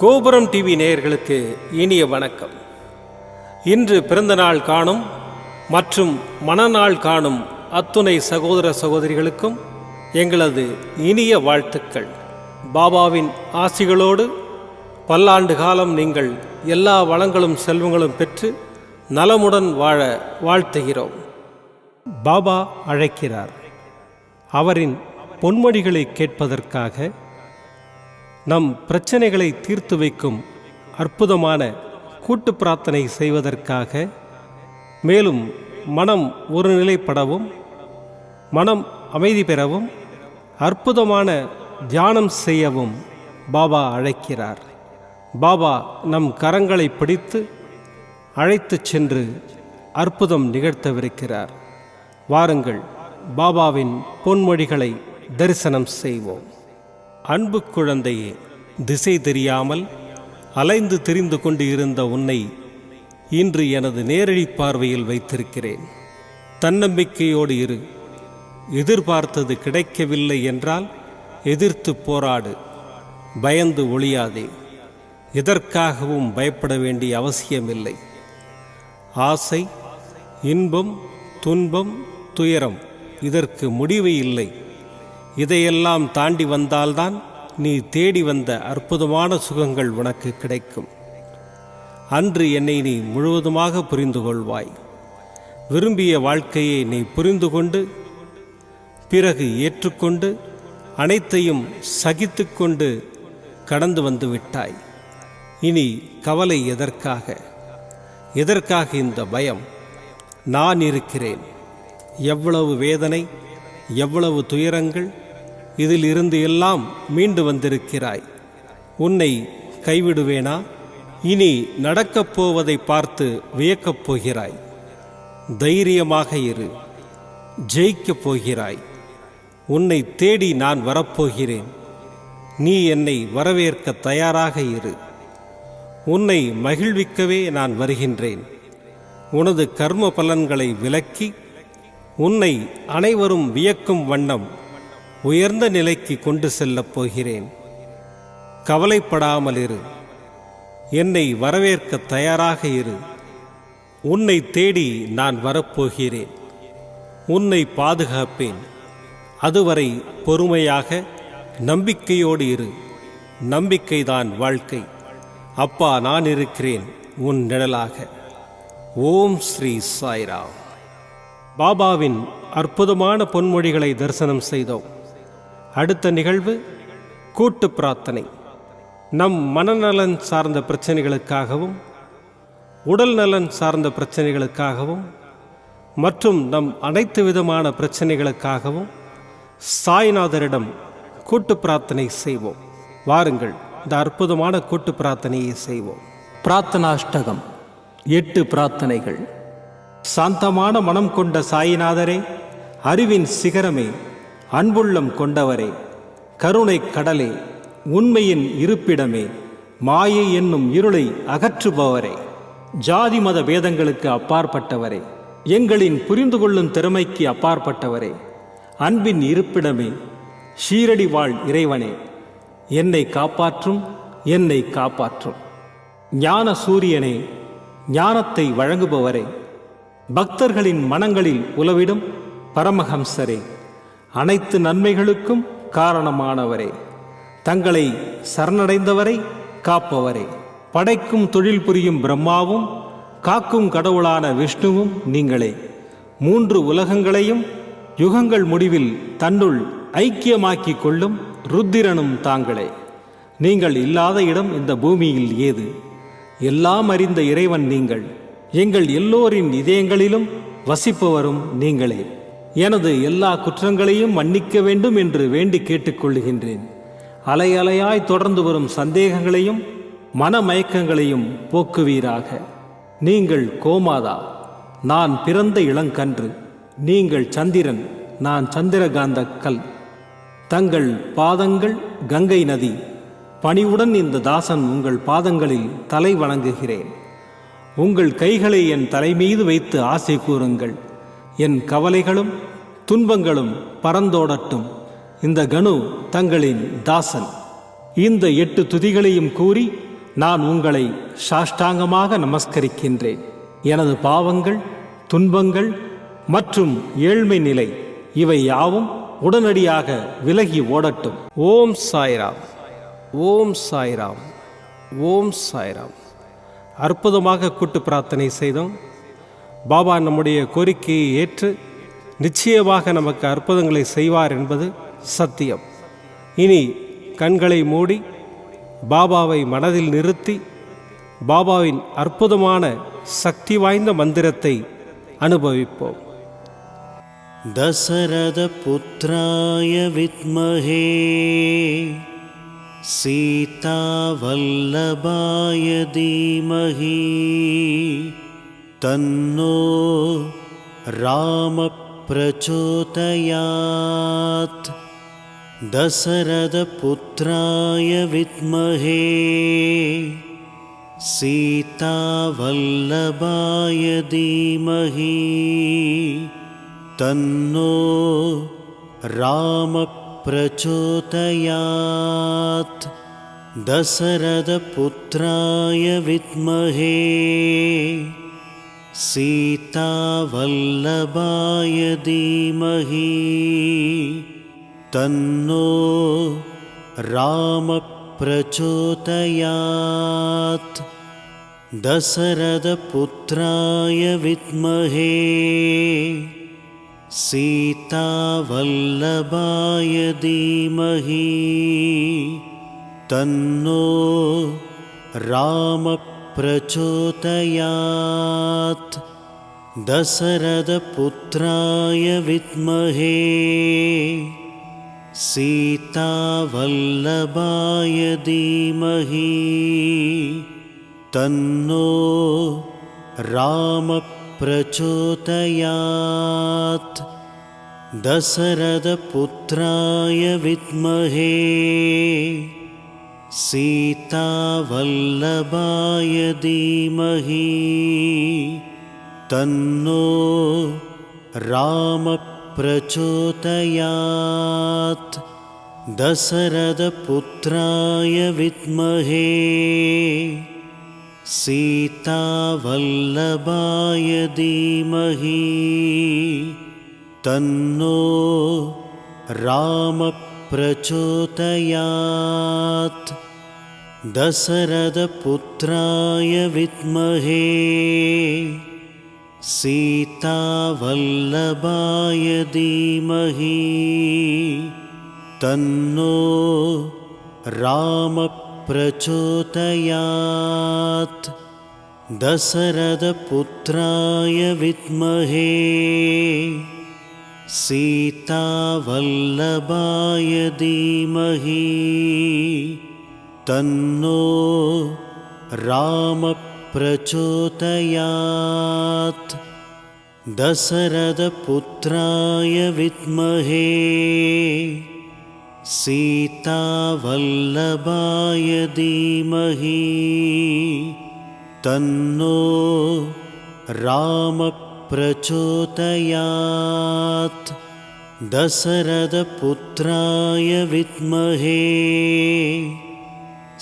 கோபுரம் டிவி நேயர்களுக்கு இனிய வணக்கம். இன்று பிறந்தநாள் காணும் மற்றும் மணநாள் காணும் அத்துணை சகோதர சகோதரிகளுக்கும் எங்களது இனிய வாழ்த்துக்கள். பாபாவின் ஆசிகளோடு பல்லாண்டு காலம் நீங்கள் எல்லா வளங்களும் செல்வங்களும் பெற்று நலமுடன் வாழ வாழ்த்துகிறோம். பாபா அழைக்கிறார். அவரின் பொன்மொழிகளை கேட்பதற்காக, நம் பிரச்சனைகளை தீர்த்து வைக்கும் அற்புதமான கூட்டு பிரார்த்தனை செய்வதற்காக, மேலும் மனம் ஒருநிலைப்படவும் மனம் அமைதி பெறவும் அற்புதமான தியானம் செய்யவும் பாபா அழைக்கிறார். பாபா நம் கரங்களை பிடித்து அழைத்து சென்று அற்புதம் நிகழ்த்தவிருக்கிறார். வாருங்கள், பாபாவின் பொன்மொழிகளை தரிசனம் செய்வோம். அன்பு குழந்தையே, திசை தெரியாமல் அலைந்து திரிந்து கொண்டு இருந்த உன்னை இன்று எனது நேரடி பார்வையில் வைத்திருக்கிறேன். தன்னம்பிக்கையோடு இரு. எதிர்பார்த்தது கிடைக்கவில்லை என்றால் எதிர்த்து போராடு. பயந்து ஒளியாதே. எதற்காகவும் பயப்பட வேண்டிய அவசியமில்லை. ஆசை, இன்பம், துன்பம், துயரம் இதற்கு முடிவு இல்லை. இதையெல்லாம் தாண்டி வந்தால்தான் நீ தேடி வந்த அற்புதமான சுகங்கள் உனக்கு கிடைக்கும். அன்று என்னை நீ முழுவதுமாக புரிந்து கொள்வாய். விரும்பிய வாழ்க்கையை நீ புரிந்து கொண்டு, பிறகு ஏற்றுக்கொண்டு, அனைத்தையும் சகித்து கொண்டு கடந்து வந்து விட்டாய். இனி கவலை எதற்காக? எதற்காக இந்த பயம்? நான் இருக்கிறேன். எவ்வளவு வேதனை, எவ்வளவு துயரங்கள், இதில் இருந்து எல்லாம் மீண்டு வந்திருக்கிறாய். உன்னை கைவிடுவேனா? இனி நடக்கப் போவதை பார்த்து வியக்கப் போகிறாய். தைரியமாக இரு. ஜெயிக்கப் போகிறாய். உன்னை தேடி நான் வரப்போகிறேன். நீ என்னை வரவேற்க தயாராக இரு. உன்னை மகிழ்விக்கவே நான் வருகின்றேன். உனது கர்ம பலன்களை விலக்கி உன்னை அனைவரும் வியக்கும் வண்ணம் உயர்ந்த நிலைக்கு கொண்டு செல்லப் போகிறேன். கவலைப்படாமல் இரு. என்னை வரவேற்க தயாராக இரு. உன்னை தேடி நான் வரப்போகிறேன். உன்னை பாதுகாப்பேன். அதுவரை பொறுமையாக நம்பிக்கையோடு இரு. நம்பிக்கைதான் வாழ்க்கை. அப்பா, நான் இருக்கிறேன் உன் நிழலாக. ஓம் ஸ்ரீ சாய்ராம். பாபாவின் அற்புதமான பொன்மொழிகளை தரிசனம் செய்தோம். அடுத்த நிகழ்வு கூட்டு பிரார்த்தனை. நம் மனநலன் சார்ந்த பிரச்சனைகளுக்காகவும், உடல் நலன் சார்ந்த பிரச்சனைகளுக்காகவும் மற்றும் நம் அனைத்து விதமான பிரச்சனைகளுக்காகவும் சாய்நாதரிடம் கூட்டு பிரார்த்தனை செய்வோம். வாருங்கள், இந்த அற்புதமான கூட்டு பிரார்த்தனையை செய்வோம். பிரார்த்தனாஷ்டகம். 8 பிரார்த்தனைகள். சாந்தமான மனம் கொண்ட சாயிநாதரே, அறிவின் சிகரமே, அன்புள்ளம் கொண்டவரே, கருணை கடலே, உண்மையின் இருப்பிடமே, மாயை என்னும் இருளை அகற்றுபவரே, ஜாதி மத பேதங்களுக்கு அப்பாற்பட்டவரே, எங்களின் புரிந்து கொள்ளும் திறமைக்கு அப்பாற்பட்டவரே, அன்பின் இருப்பிடமே, ஷீரடி வாழ் இறைவனே, என்னை காப்பாற்றும், என்னை காப்பாற்றும். ஞான சூரியனே, ஞானத்தை வழங்குபவரே, பக்தர்களின் மனங்களில் உலவிடும் பரமஹம்சரே, அனைத்து நன்மைகளுக்கும் காரணமானவரே, தங்களை சரணடைந்தவரை காப்பவரே, படைக்கும் தொழில் புரியும் பிரம்மாவும் காக்கும் கடவுளான விஷ்ணுவும் நீங்களே. 3 உலகங்களையும் யுகங்கள் முடிவில் தன்னுள் ஐக்கியமாக்கிக் கொள்ளும் ருத்திரனும் தாங்களே. நீங்கள் இல்லாத இடம் இந்த பூமியில் ஏது? எல்லாம் அறிந்த இறைவன் நீங்கள். எங்கள் எல்லோரின் இதயங்களிலும் வசிப்பவரும் நீங்களே. எனது எல்லா குற்றங்களையும் மன்னிக்க வேண்டும் என்று வேண்டி கேட்டுக்கொள்ளுகின்றேன். அலை அலையாய் தொடர்ந்து வரும் சந்தேகங்களையும் மனமயக்கங்களையும் போக்குவீராக. நீங்கள் கோமாதா, நான் பிறந்த இளங்கன்று. நீங்கள் சந்திரன், நான் சந்திரகாந்த கல். தங்கள் பாதங்கள் கங்கை நதி. பணிவுடன் இந்த தாசன் உங்கள் பாதங்களில் தலை வணங்குகிறேன். உங்கள் கைகளை என் தலைமீது வைத்து ஆசை கூறுங்கள். என் கவலைகளும் துன்பங்களும் பறந்தோடட்டும். இந்த கணு தங்களின் தாசன். இந்த 8 துதிகளையும் கூறி நான் உங்களை சாஷ்டாங்கமாக நமஸ்கரிக்கின்றேன். எனது பாவங்கள், துன்பங்கள் மற்றும் ஏழ்மை நிலை இவை யாவும் உடனடியாக விலகி ஓடட்டும். ஓம் சாய்ராம், ஓம் சாய்ராம், ஓம் சாய்ராம். அற்புதமாக கூட்டு பிரார்த்தனை செய்தோம். பாபா நம்முடைய கோரிக்கையை ஏற்று நிச்சயமாக நமக்கு அற்புதங்களை செய்வார் என்பது சத்தியம். இனி கண்களை மூடி பாபாவை மனதில் நிறுத்தி பாபாவின் அற்புதமான சக்தி வாய்ந்த மந்திரத்தை அனுபவிப்போம். தசரத புத்ராய வித்மஹே சீதா வல்லபாய தீமஹி தன்னோ ராம பிரச்சோதயாத். தசரத புத்ராய வித்மஹே சீதா வல்லபாய தீமஹி தன்னோ ராம பிரச்சோதயாத். தசரத புத்ராய வித்மஹே சீதா வல்லபாய தீமஹி தன்னோ ராம பிரச்சோதயாத். தசரத புத்ராய வித்மஹே சீதா வல்லபாய தீமஹி தன்னோ ராம பிரச்சோதயாத். தசரத புத்ராய வித்மஹே சீதா வல்லபாய தீமஹி தன்னோ ராம பிரச்சோதயாத். தசரத புத்ராய வித்மஹே சீதா வல்லபாய தீமஹி தன்னோ ராம பிரச்சோதயாத். தசரத புத்ராய வித்மஹே சீதா வல்லபாய தீமஹி தன்னோ ராம பிரச்சோதயாத். தசரத புத்ராய வித்மஹே சீதா வல்லபாய தீமஹி தன்னோ ராம பிரச்சோதயாத். தசரத புத்ராய வித்மஹே சீதா வல்லபாய தீமஹி தன்னோ ராம பிரச்சோதயாத். தசரத புத்ராய வித்மஹே சீதா வல்லபாய தீமஹி தன்னோ ராம பிரச்சோதயாத். தசரத புத்ராய வித்மஹே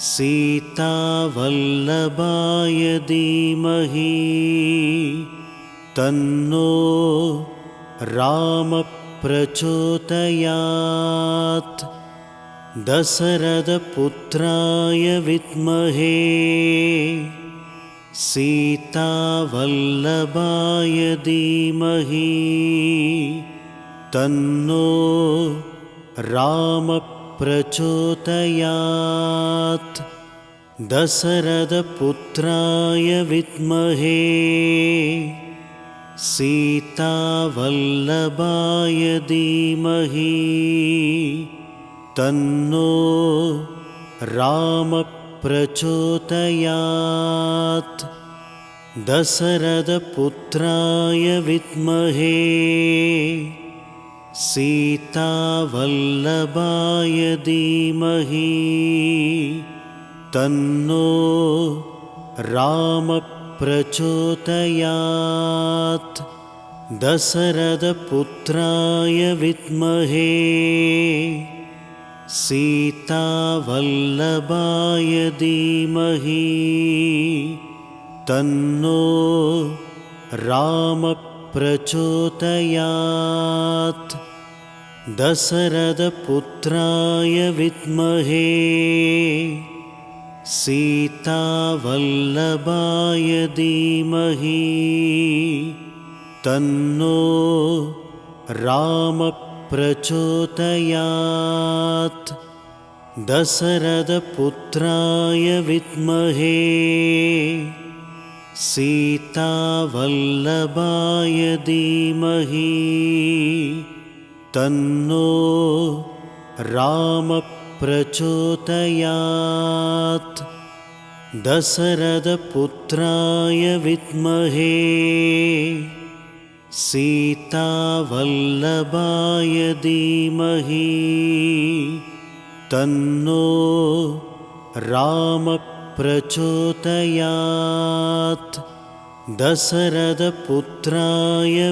சீதா வல்லபாய தீமஹி தன்னோ ராம பிரச்சோதயாத். தசரத புத்ராய வித்மஹே சீதா வல்லபாய தீமஹி தன்னோ ராம பிரச்சோதயாத். தசரத புத்ராய வித்மஹே சீதா வல்லபாய தீமஹி தன்னோ ராம பிரச்சோதயாத். தசரத புத்ராய வித்மஹே சீதா வல்லபாய தீமஹி தன்னோ ராம பிரச்சோதயாத். தசரத புத்ராய வித்மஹே सीतावल्लभाय धीमहि तन्नो रामः प्रचोदयात्। दशरथपुत्राय विद्महे सीतावल्लभाय धीमहि तन्नो रामः प्रचोदयात्। दशरथपुत्राय विद्महे सीतावल्लभाय धीमहि तन्नो रामः प्रचोदयात्। दशरथपुत्राय विद्महे सीतावल्लभाय धीमहि तन्नो रामः प्रचोदयात्। दशरथपुत्राय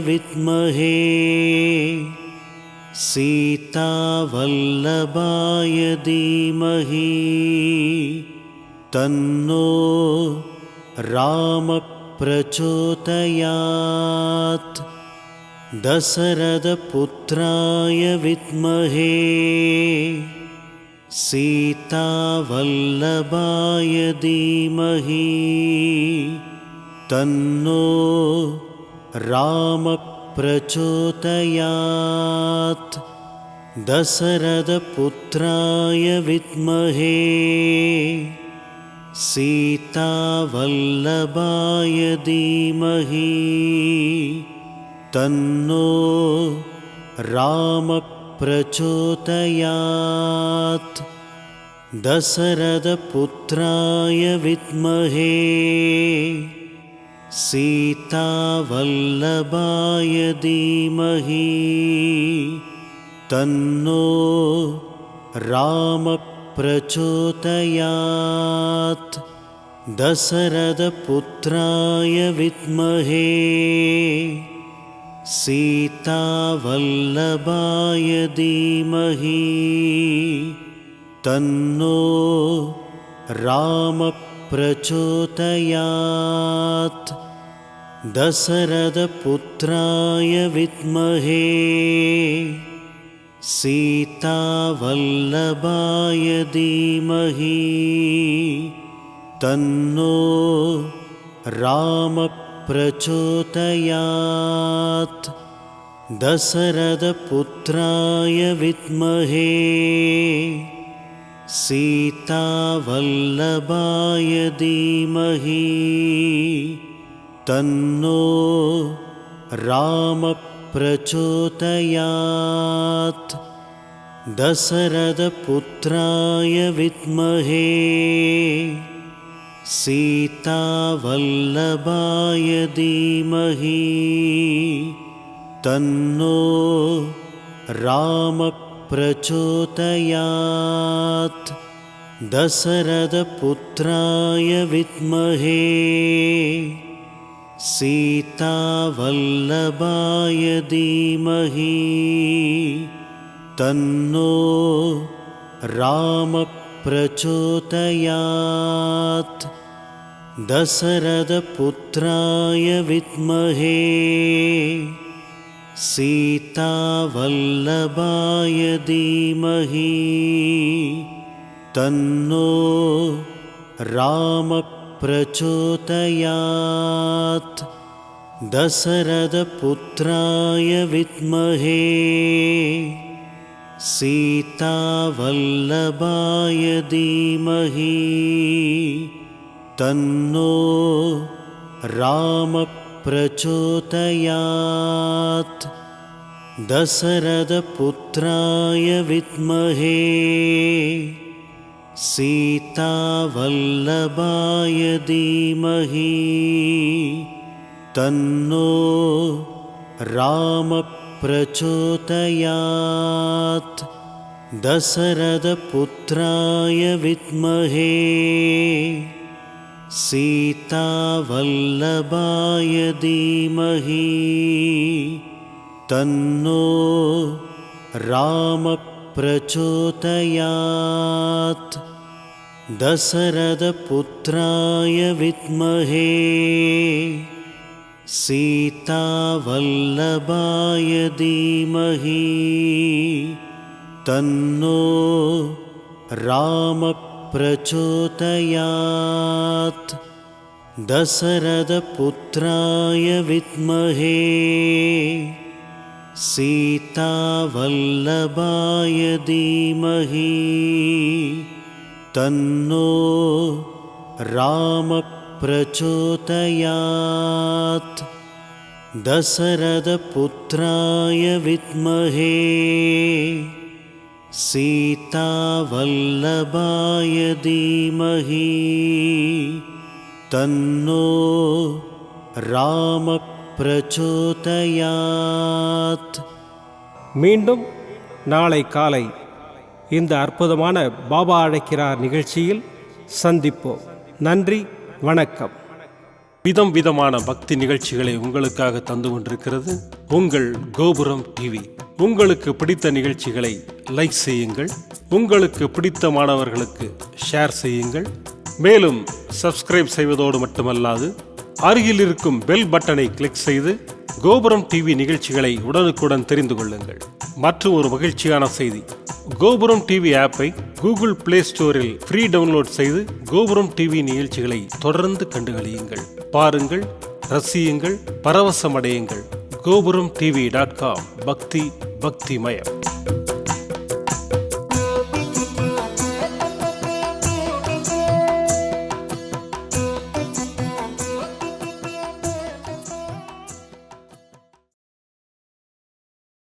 विद्महे सीतावल्लभाय धीमहि तन्नो रामः प्रचोदयात्। दशरथपुत्राय विद्महे सीतावल्लभाय धीमहि तन्नो रामः प्रचोदयात्। दशरथपुत्राय विद्महे सीतावल्लभाय धीमहि तन्नो रामः प्रचोदयात्। दशरथपुत्राय विद्महे सीतावल्लभाय धीमहि तन्नो रामः प्रचोदयात्। दशरथपुत्राय विद्महे सीतावल्लभाय धीमहि तन्नो रामः प्रचोदयात्। दशरथपुत्राय विद्महे सीतावल्लभाय धीमहि तन्नो रामः प्रचोदयात्। दशरथपुत्राय विद्महे सीतावल्लभाय धीमहि तन्नो रामः प्रचोदयात्। दशरथपुत्राय विद्महे सीतावल्लभाय धीमहि तन्नो रामः प्रचोदयात्। दशरथपुत्राय विद्महे सीतावल्लभाय धीमहि तन्नो रामः प्रचोदयात्। दशरथपुत्राय विद्महे सीतावल्लभाय धीमहि तन्नो रामः प्रचोदयात्। दशरथपुत्राय विद्महे सीतावल्लभाय धीमहि तन्नो रामः प्रचोदयात्। दशरथपुत्राय विद्महे सीतावल्लभाय धीमहि तन्नो रामः प्रचोदयात्। दशरथपुत्राय विद्महे सीतावल्लभाय धीमहि तन्नो रामः प्रचोदयात् दशरथपुत्राय विद्महे सीतावल्लभाय धीमहि तन्नो रामः प्रचोदयात् दशरथपुत्राय विद्महे सीतावल्लभाय धीमहि तन्नो रामः प्रचोदयात् दशरथपुत्राय विद्महे सीतावल्लभाय धीमहि तन्नो रामः प्रचोदयात्. மீண்டும் நாளை காலை இந்த அற்புதமான பாபா அழைக்கிறார் நிகழ்ச்சியில் சந்திப்போம். நன்றி, வணக்கம். விதம் விதமான பக்தி நிகழ்ச்சிகளை உங்களுக்காக தந்து கொண்டிருக்கிறது உங்கள் கோபுரம் டிவி. உங்களுக்கு பிடித்த நிகழ்ச்சிகளை லைக் செய்யுங்கள், உங்களுக்கு பிடித்த மாணவர்களுக்கு ஷேர் செய்யுங்கள். மேலும் சப்ஸ்கிரைப் செய்வதோடு மட்டுமல்லாது அருகில் இருக்கும் பெல் பட்டனை கிளிக் செய்து கோபுரம் டிவி நிகழ்ச்சிகளை உடனுக்குடன் தெரிந்து கொள்ளுங்கள். மற்றும் ஒரு மகிழ்ச்சியான செய்தி, கோபுரம் டிவி ஆப்பை கூகுள் பிளே ஸ்டோரில் ஃப்ரீ டவுன்லோட் செய்து கோபுரம் டிவி நிகழ்ச்சிகளை தொடர்ந்து கண்டுகளியுங்கள், பாருங்கள், ரசியுங்கள், பரவசமடையுங்கள். gopuramtv.com. பக்தி பக்திமயம்.